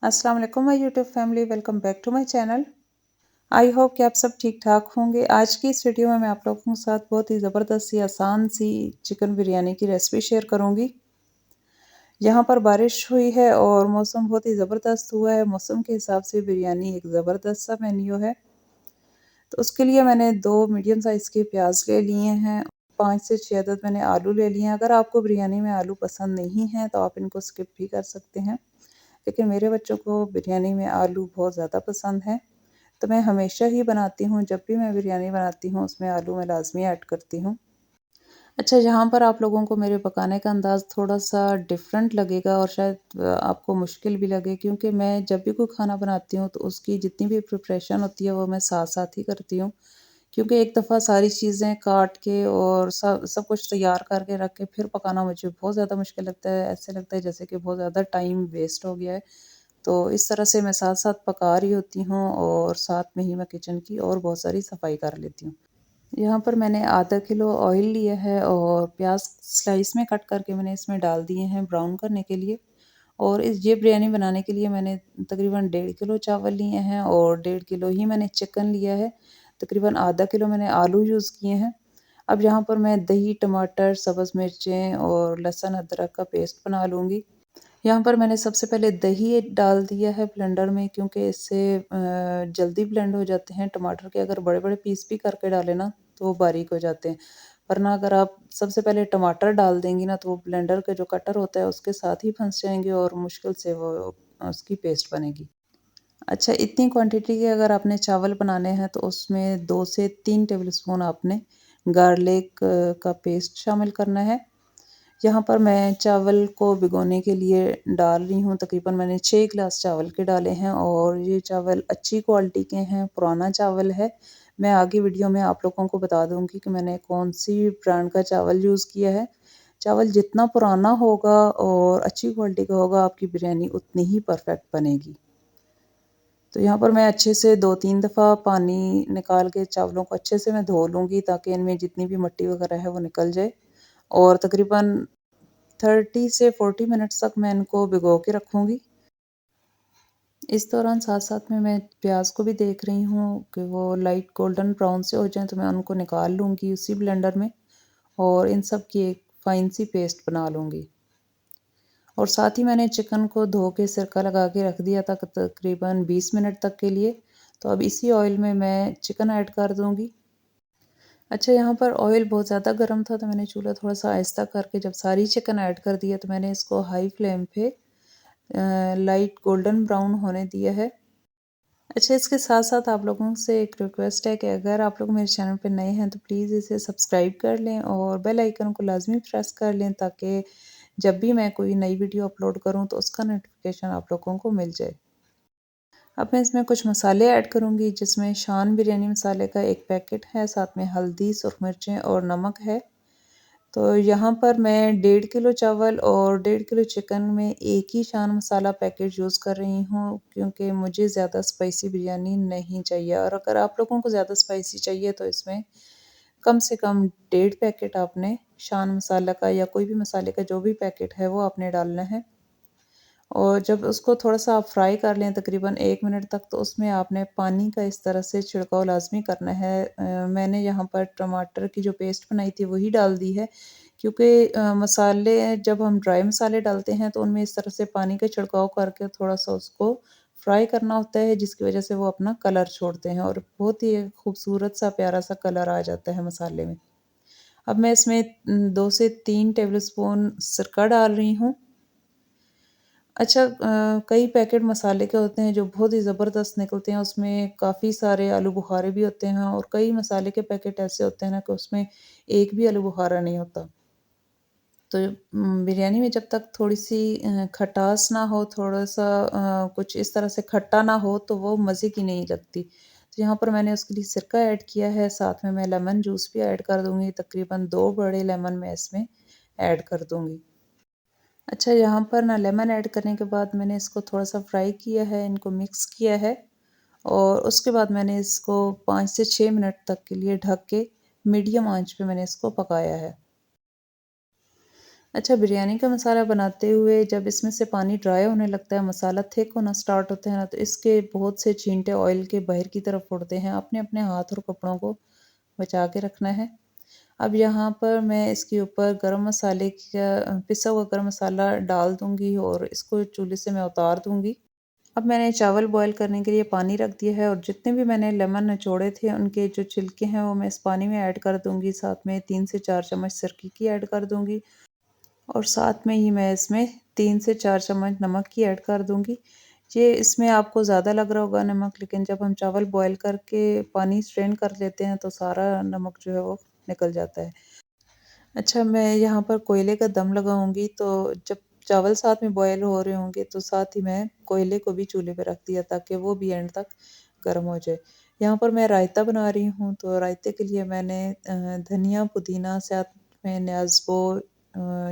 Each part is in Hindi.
अस्सलाम वालेकुम my YouTube family, welcome back to my channel. I hope कि आप सब ठीक ठाक होंगे। आज की इस वीडियो में मैं आप लोगों के साथ बहुत ही ज़बरदस्त सी आसान सी चिकन बिरयानी की रेसिपी शेयर करूंगी। यहाँ पर बारिश हुई है और मौसम बहुत ही ज़बरदस्त हुआ है। मौसम के हिसाब से बिरयानी एक ज़बरदस्त सा मेन्यू है। तो उसके लिए मैंने 2 मीडियम साइज़ के प्याज ले लिए हैं। 5 से 6 अदद मैंने आलू ले लिए हैं। अगर आपको बिरयानी में आलू पसंद नहीं है तो आप इनको स्किप भी कर सकते हैं, लेकिन मेरे बच्चों को बिरयानी में आलू बहुत ज़्यादा पसंद है। तो मैं हमेशा ही बनाती हूँ, जब भी मैं बिरयानी बनाती हूँ उसमें आलू मैं लाज़मी ऐड करती हूँ। अच्छा, यहाँ पर आप लोगों को मेरे पकाने का अंदाज़ थोड़ा-सा डिफ़रेंट लगेगा और शायद आपको मुश्किल भी लगे, क्योंकि मैं जब भी कोई खाना बनाती हूँ तो उसकी जितनी भी प्रिपरेशन होती है वो मैं साथ-साथ ही करती हूँ। क्योंकि एक दफ़ा सारी चीज़ें काट के और सब सब कुछ तैयार करके रख के फिर पकाना मुझे बहुत ज़्यादा मुश्किल लगता है। ऐसे लगता है जैसे कि बहुत ज़्यादा टाइम वेस्ट हो गया है। तो इस तरह से मैं साथ-साथ पका रही होती हूँ और साथ में ही मैं किचन की और बहुत सारी सफाई कर लेती हूँ। यहाँ पर मैंने आधा किलो ऑयल लिया है और प्याज स्लाइस में कट करके मैंने इसमें डाल दिए हैं ब्राउन करने के लिए। और इस ये बिरयानी बनाने के लिए मैंने तकरीबन 1.5 किलो चावल लिए हैं और 1.5 किलो ही मैंने चिकन लिया है। तकरीबन आधा किलो मैंने आलू यूज़ किए हैं। अब यहाँ पर मैं दही, टमाटर, सब्ज़ मिर्चें और लहसुन अदरक का पेस्ट बना लूँगी। यहाँ पर मैंने सबसे पहले दही डाल दिया है ब्लेंडर में, क्योंकि इससे जल्दी ब्लेंड हो जाते हैं। टमाटर के अगर बड़े-बड़े पीस भी करके डालें ना तो वो बारीक हो जाते हैं। वरना अगर आप सबसे पहले टमाटर डाल देंगी ना तो वो ब्लेंडर का जो कटर होता है उसके साथ ही फँस जाएँगे और मुश्किल से वो उसकी पेस्ट बनेगी। अच्छा, इतनी क्वांटिटी के अगर आपने चावल बनाने हैं तो उसमें 2 से 3 टेबलस्पून आपने गार्लिक का पेस्ट शामिल करना है। यहाँ पर मैं चावल को भिगोने के लिए डाल रही हूँ। तकरीबन मैंने 6 गिलास चावल के डाले हैं और ये चावल अच्छी क्वालिटी के हैं, पुराना चावल है। मैं आगे वीडियो में आप लोगों को बता दूँगी कि मैंने कौन-सी ब्रांड का चावल यूज़ किया है। चावल जितना पुराना होगा और अच्छी क्वालिटी का होगा, आपकी बिरयानी उतनी ही परफेक्ट बनेगी। तो यहाँ पर मैं अच्छे से 2-3 दफ़ा पानी निकाल के चावलों को अच्छे से मैं धो लूँगी, ताकि इनमें जितनी भी मिट्टी वगैरह है वो निकल जाए। और तकरीबन 30 से 40 मिनट्स तक मैं इनको भिगो के रखूँगी। इस दौरान साथ-साथ में मैं प्याज को भी देख रही हूँ कि वो लाइट गोल्डन ब्राउन से हो जाएँ, तो मैं उनको निकाल लूँगी उसी ब्लेंडर में और इन सब की एक फ़ाइन सी पेस्ट बना लूँगी। और साथ ही मैंने चिकन को धो के सिरका लगा के रख दिया था तकरीबन 20 मिनट तक के लिए। तो अब इसी ऑयल में मैं चिकन ऐड कर दूँगी। अच्छा, यहाँ पर ऑयल बहुत ज़्यादा गर्म था तो मैंने चूल्हा थोड़ा-सा आहिस्ता करके जब सारी चिकन ऐड कर दिया तो मैंने इसको हाई फ्लेम पे लाइट गोल्डन ब्राउन होने दिया है। अच्छा, इसके साथ-साथ आप लोगों से एक रिक्वेस्ट है कि अगर आप लोग मेरे चैनल पे नए हैं तो प्लीज़ इसे सब्सक्राइब कर लें और बेल आइकन को लाज़मी प्रेस कर लें, ताकि जब भी मैं कोई नई वीडियो अपलोड करूँ तो उसका नोटिफिकेशन आप लोगों को मिल जाए। अब मैं इसमें कुछ मसाले ऐड करूँगी, जिसमें शान बिरयानी मसाले का एक पैकेट है, साथ में हल्दी, सुरख मिर्चें और नमक है। तो यहाँ पर मैं 1.5 किलो चावल और 1.5 किलो चिकन में एक ही शान मसाला पैकेट यूज़ कर रही हूँ, क्योंकि मुझे ज़्यादा स्पाइसी बिरयानी नहीं चाहिए। और अगर आप लोगों को ज़्यादा स्पाइसी चाहिए तो इसमें कम से कम 1.5 पैकेट आपने शान मसाला का या कोई भी मसाले का जो भी पैकेट है वो आपने डालना है। और जब उसको थोड़ा-सा आप फ्राई कर लें तकरीबन 1 मिनट तक, तो उसमें आपने पानी का इस तरह से छिड़काव लाज़मी करना है। मैंने यहाँ पर टमाटर की जो पेस्ट बनाई थी वही डाल दी है, क्योंकि मसाले जब हम ड्राई मसाले डालते हैं तो उनमें इस तरह से पानी का छिड़काव करके थोड़ा-सा उसको फ्राई करना होता है, जिसकी वज़ह से वो अपना कलर छोड़ते हैं और बहुत ही खूबसूरत सा प्यारा सा कलर आ जाता है मसाले में। अब मैं इसमें 2 से 3 टेबलस्पून सिरका डाल रही हूँ। अच्छा, कई पैकेट मसाले के होते हैं जो बहुत ही ज़बरदस्त निकलते हैं, उसमें काफ़ी सारे आलू बुखारे भी होते हैं और कई मसाले के पैकेट ऐसे होते हैं ना कि उसमें एक भी आलू बुखारा नहीं होता। तो बिरयानी में जब तक थोड़ी-सी खटास ना हो, थोड़ा-सा कुछ इस तरह से खट्टा ना हो तो वो मज़े की नहीं लगती। तो यहाँ पर मैंने उसके लिए सिरका ऐड किया है, साथ में मैं लेमन जूस भी ऐड कर दूँगी, तकरीबन 2 बड़े लेमन मैं इसमें ऐड कर दूँगी। अच्छा, यहाँ पर ना लेमन ऐड करने के बाद मैंने इसको थोड़ा-सा फ्राई किया है, इनको मिक्स किया है और उसके बाद मैंने इसको 5 से 6 मिनट तक के लिए ढक के मीडियम आँच पे मैंने इसको पकाया है। अच्छा, बिरयानी का मसाला बनाते हुए जब इसमें से पानी ड्राई होने लगता है, मसाला थिक होना स्टार्ट होता है ना, तो इसके बहुत से छींटे ऑयल के बाहर की तरफ उड़ते हैं। आपने अपने हाथ और कपड़ों को बचा के रखना है। अब यहाँ पर मैं इसके ऊपर गरम मसाले का पिसा हुआ गरम मसाला डाल दूँगी और इसको चूल्हे से मैं उतार दूँगी। अब मैंने चावल बॉयल करने के लिए पानी रख दिया है और जितने भी मैंने लेमन निचोड़े थे, उनके जो छिलके हैं, वो मैं इस पानी में ऐड कर दूँगी। साथ में 3 से 4 चम्मच सिरके की ऐड कर दूँगी। और साथ में ही मैं इसमें 3 से 4 चम्मच नमक की ऐड कर दूँगी। ये इसमें आपको ज़्यादा लग रहा होगा नमक, लेकिन जब हम चावल बॉयल करके पानी स्ट्रेन कर लेते हैं तो सारा नमक जो है वो निकल जाता है। अच्छा, मैं यहाँ पर कोयले का दम लगाऊँगी, तो जब चावल साथ में बॉयल हो रहे होंगे तो साथ ही मैं कोयले को भी चूल्हे पे रख दिया ताकि वो भी एंड तक गर्म हो जाए। यहाँ पर मैं रायता बना रही हूँ, तो रायते के लिए मैंने धनिया, पुदीना, साथ में न्याज़बो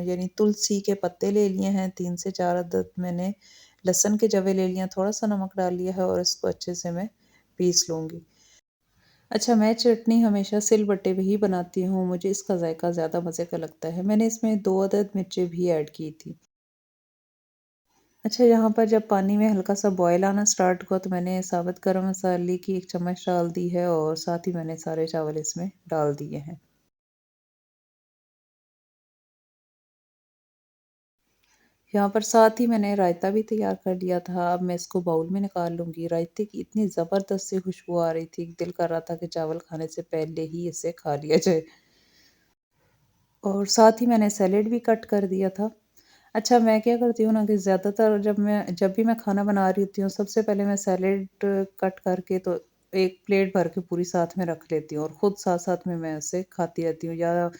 यानी तुलसी के पत्ते ले लिए हैं, 3 से 4 अदद मैंने लहसुन के जवे ले लिए हैं, थोड़ा-सा नमक डाल लिया है और इसको अच्छे से मैं पीस लूँगी। अच्छा, मैं चटनी हमेशा सिलबट्टे पे ही बनाती हूँ, मुझे इसका ज़ायका ज़्यादा मज़े का लगता है। मैंने इसमें 2 अदद मिर्चें भी ऐड की थी। अच्छा, यहाँ पर जब पानी में हल्का-सा बॉयल आना स्टार्ट हुआ तो मैंने साबुत गरम मसाले की 1 चम्मच डाल दी है और साथ ही मैंने सारे चावल इसमें डाल दिए हैं। यहाँ पर साथ ही मैंने रायता भी तैयार कर लिया था, अब मैं इसको बाउल में निकाल लूँगी। रायते की इतनी ज़बरदस्त सी खुशबू आ रही थी, दिल कर रहा था कि चावल खाने से पहले ही इसे खा लिया जाए। और साथ ही मैंने सैलेड भी कट कर दिया था। अच्छा, मैं क्या करती हूँ ना कि ज़्यादातर जब भी मैं खाना बना रही होती हूँ, सबसे पहले मैं सैलेड कट करके तो एक प्लेट भर के पूरी साथ में रख लेती हूँ और खुद साथ-साथ में मैं उसे खाती रहती हूँ, या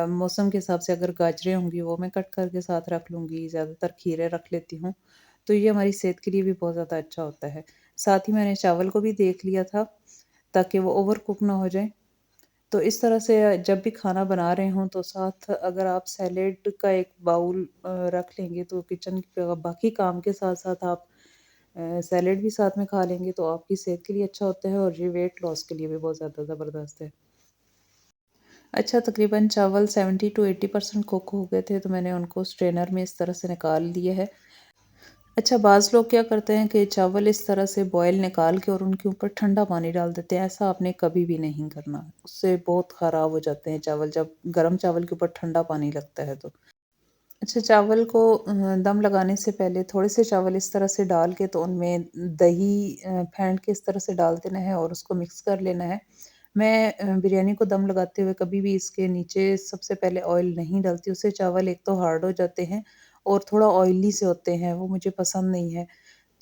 मौसम के हिसाब से अगर गाजरें होंगी वो मैं कट करके साथ रख लूँगी, ज़्यादातर खीरे रख लेती हूँ। तो ये हमारी सेहत के लिए भी बहुत ज़्यादा अच्छा होता है। साथ ही मैंने चावल को भी देख लिया था ताकि वो ओवर कुक ना हो जाए। तो इस तरह से जब भी खाना बना रहे हों तो साथ अगर आप सैलेड का एक बाउल रख लेंगे तो किचन के बाकी काम के साथ-साथ आप सैलेड भी साथ में खा लेंगे तो आपकी सेहत के लिए अच्छा होता है और ये वेट लॉस के लिए भी बहुत ज़्यादा ज़बरदस्त है। अच्छा, तकरीबन चावल 70 टू 80% कुक हो गए थे, तो मैंने उनको स्ट्रेनर में इस तरह से निकाल लिए है। अच्छा, बाज़ लोग क्या करते हैं कि चावल इस तरह से बॉयल निकाल के और उनके ऊपर ठंडा पानी डाल देते हैं, ऐसा आपने कभी भी नहीं करना। उससे बहुत ख़राब हो जाते हैं चावल, जब गरम चावल के ऊपर ठंडा पानी लगता है तो। अच्छा, चावल को दम लगाने से पहले थोड़े से चावल इस तरह से डाल के तो उनमें दही फेंट के इस तरह से डाल देना है और उसको मिक्स कर लेना है। मैं बिरयानी को दम लगाते हुए कभी भी इसके नीचे सबसे पहले ऑयल नहीं डालती, उससे चावल एक तो हार्ड हो जाते हैं और थोड़ा ऑयली से होते हैं, वो मुझे पसंद नहीं है।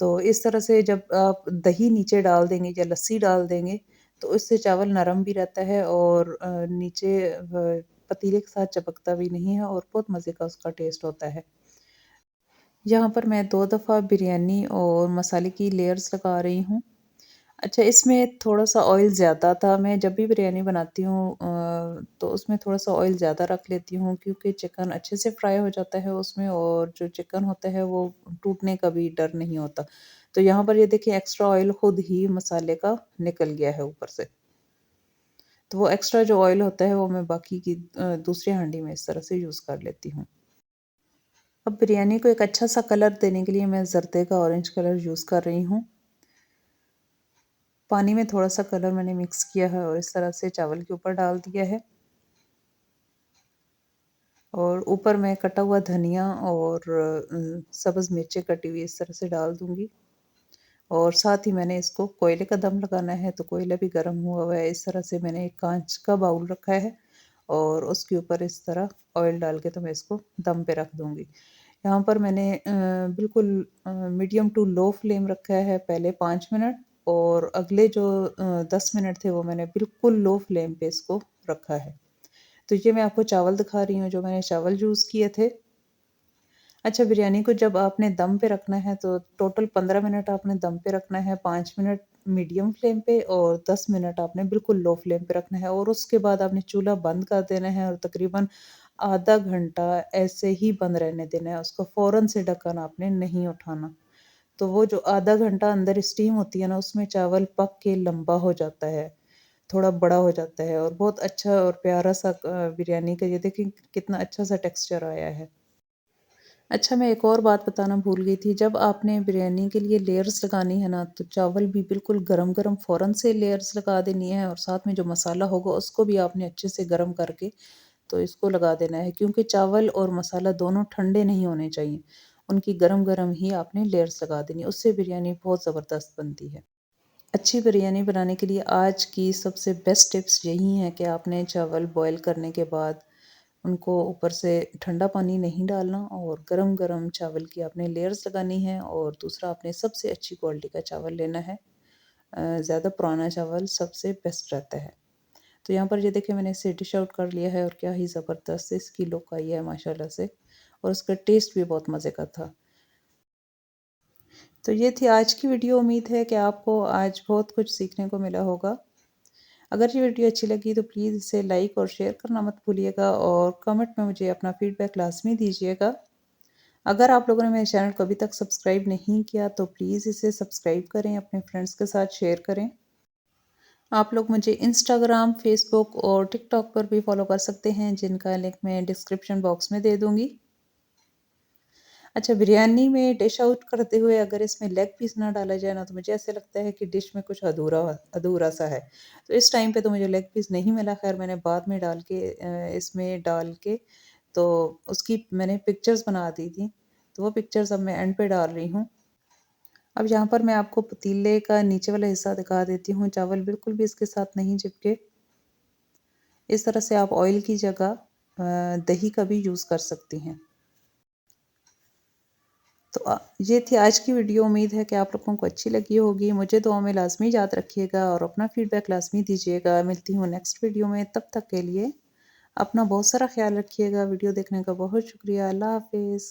तो इस तरह से जब आप दही नीचे डाल देंगे या लस्सी डाल देंगे, तो इससे चावल नरम भी रहता है और नीचे पतीले के साथ चिपकता भी नहीं है और बहुत मज़े का उसका टेस्ट होता है। यहाँ पर मैं 2 दफ़ा बिरयानी और मसाले की लेयर्स लगा रही हूँ। अच्छा, इसमें थोड़ा-सा ऑयल ज़्यादा था, मैं जब भी बिरयानी बनाती हूँ तो उसमें थोड़ा-सा ऑयल ज़्यादा रख लेती हूँ क्योंकि चिकन अच्छे से फ्राई हो जाता है उसमें और जो चिकन होता है वो टूटने का भी डर नहीं होता। तो यहाँ पर ये देखिए एक्स्ट्रा ऑयल खुद ही मसाले का निकल गया है ऊपर से। तो वो एक्स्ट्रा जो ऑयल होता है वो मैं बाकी की दूसरी हांडी में इस तरह से यूज़ कर लेती हूँ। अब बिरयानी को एक अच्छा-सा कलर देने के लिए मैं ज़र्दे का ऑरेंज कलर यूज़ कर रही हूँ। पानी में थोड़ा-सा कलर मैंने मिक्स किया है और इस तरह से चावल के ऊपर डाल दिया है और ऊपर मैं कटा हुआ धनिया और सब्ज़ मिर्चें कटी हुई इस तरह से डाल दूँगी और साथ ही मैंने इसको कोयले का दम लगाना है, तो कोयला भी गर्म हुआ हुआ है। इस तरह से मैंने एक काँच का बाउल रखा है और उसके ऊपर इस तरह ऑयल डाल के तो मैं इसको दम पे रख दूँगी। यहाँ पर मैंने बिल्कुल मीडियम टू लो फ्लेम रखा है पहले 5 मिनट और अगले जो 10 मिनट थे वो मैंने बिल्कुल लो फ्लेम पे इसको रखा है। तो ये मैं आपको चावल दिखा रही हूँ जो मैंने चावल यूज़ किए थे। अच्छा, बिरयानी को जब आपने दम पे रखना है तो टोटल 15 मिनट आपने दम पे रखना है, 5 मिनट मीडियम फ्लेम पे और 10 मिनट आपने बिल्कुल लो फ्लेम पे रखना है और उसके बाद आपने चूल्हा बंद कर देना है और तकरीबन आधा घंटा ऐसे ही बंद रहने देना है, उसको फ़ौरन से ढक्कन आपने नहीं उठाना। तो वो जो आधा घंटा अंदर स्टीम होती है ना, उसमें चावल पक के लंबा हो जाता है। थोड़ा बड़ा हो जाता है और बहुत अच्छा और प्यारा सा बिरयानी का ये देखें कितना अच्छा सा टेक्सचर आया है। अच्छा, मैं एक और बात बताना भूल गई थी, जब आपने बिरयानी के लिए लेयर्स लगानी है ना, तो चावल भी बिल्कुल गरम-गरम फ़ौरन से लेयर्स लगा देनी है और साथ में जो मसाला होगा उसको भी आपने अच्छे से गरम करके तो इसको लगा देना है, क्योंकि चावल और मसाला दोनों ठंडे नहीं होने चाहिए। उनकी गरम-गरम ही आपने लेयर्स लगा देनी है, उससे बिरयानी बहुत ज़बरदस्त बनती है। अच्छी बिरयानी बनाने के लिए आज की सबसे बेस्ट टिप्स यही हैं कि आपने चावल बॉयल करने के बाद उनको ऊपर से ठंडा पानी नहीं डालना और गरम-गरम चावल की आपने लेयर्स लगानी है और दूसरा आपने सबसे अच्छी क्वालिटी का चावल लेना है। ज़्यादा पुराना चावल सबसे बेस्ट रहता है। तो यहाँ पर ये देखिए मैंने इसे डिश आउट कर लिया है और क्या ही ज़बरदस्त इसकी लुक आई है माशाल्लाह से और उसका टेस्ट भी बहुत मज़े का था। तो ये थी आज की वीडियो। उम्मीद है कि आपको आज बहुत कुछ सीखने को मिला होगा। अगर ये वीडियो अच्छी लगी तो प्लीज़ इसे लाइक और शेयर करना मत भूलिएगा और कमेंट में मुझे अपना फीडबैक लाज़मी दीजिएगा। अगर आप लोगों ने मेरे चैनल को अभी तक सब्सक्राइब नहीं किया तो प्लीज़ इसे सब्सक्राइब करें, अपने फ्रेंड्स के साथ शेयर करें। आप लोग मुझे इंस्टाग्राम, फ़ेसबुक और टिकटॉक पर भी फ़ॉलो कर सकते हैं, जिनका लिंक मैं डिस्क्रिप्शन बॉक्स में दे दूँगी। अच्छा, बिरयानी में डिश आउट करते हुए अगर इसमें लेग पीस ना डाला जाए ना, तो मुझे ऐसा लगता है कि डिश में कुछ अधूरा-सा है। तो इस टाइम पे तो मुझे लेग पीस नहीं मिला, ख़ैर मैंने बाद में डाल के इसमें डाल के तो उसकी मैंने पिक्चर्स बना दी थी। तो वो पिक्चर्स अब मैं एंड पे डाल रही हूँ। अब यहाँ पर मैं आपको पतीले का नीचे वाला हिस्सा दिखा देती हूँ, चावल बिल्कुल भी इसके साथ नहीं चिपके। इस तरह से आप ऑयल की जगह दही का भी यूज़ कर सकती हैं। तो ये थी आज की वीडियो। उम्मीद है कि आप लोगों को अच्छी लगी होगी। मुझे दुआ में लाज़मी याद रखिएगा और अपना फ़ीडबैक लाज़मी दीजिएगा। मिलती हूँ नेक्स्ट वीडियो में, तब तक के लिए अपना बहुत सारा ख़्याल रखिएगा। वीडियो देखने का बहुत शुक्रिया। अल्लाह हाफ़िज़।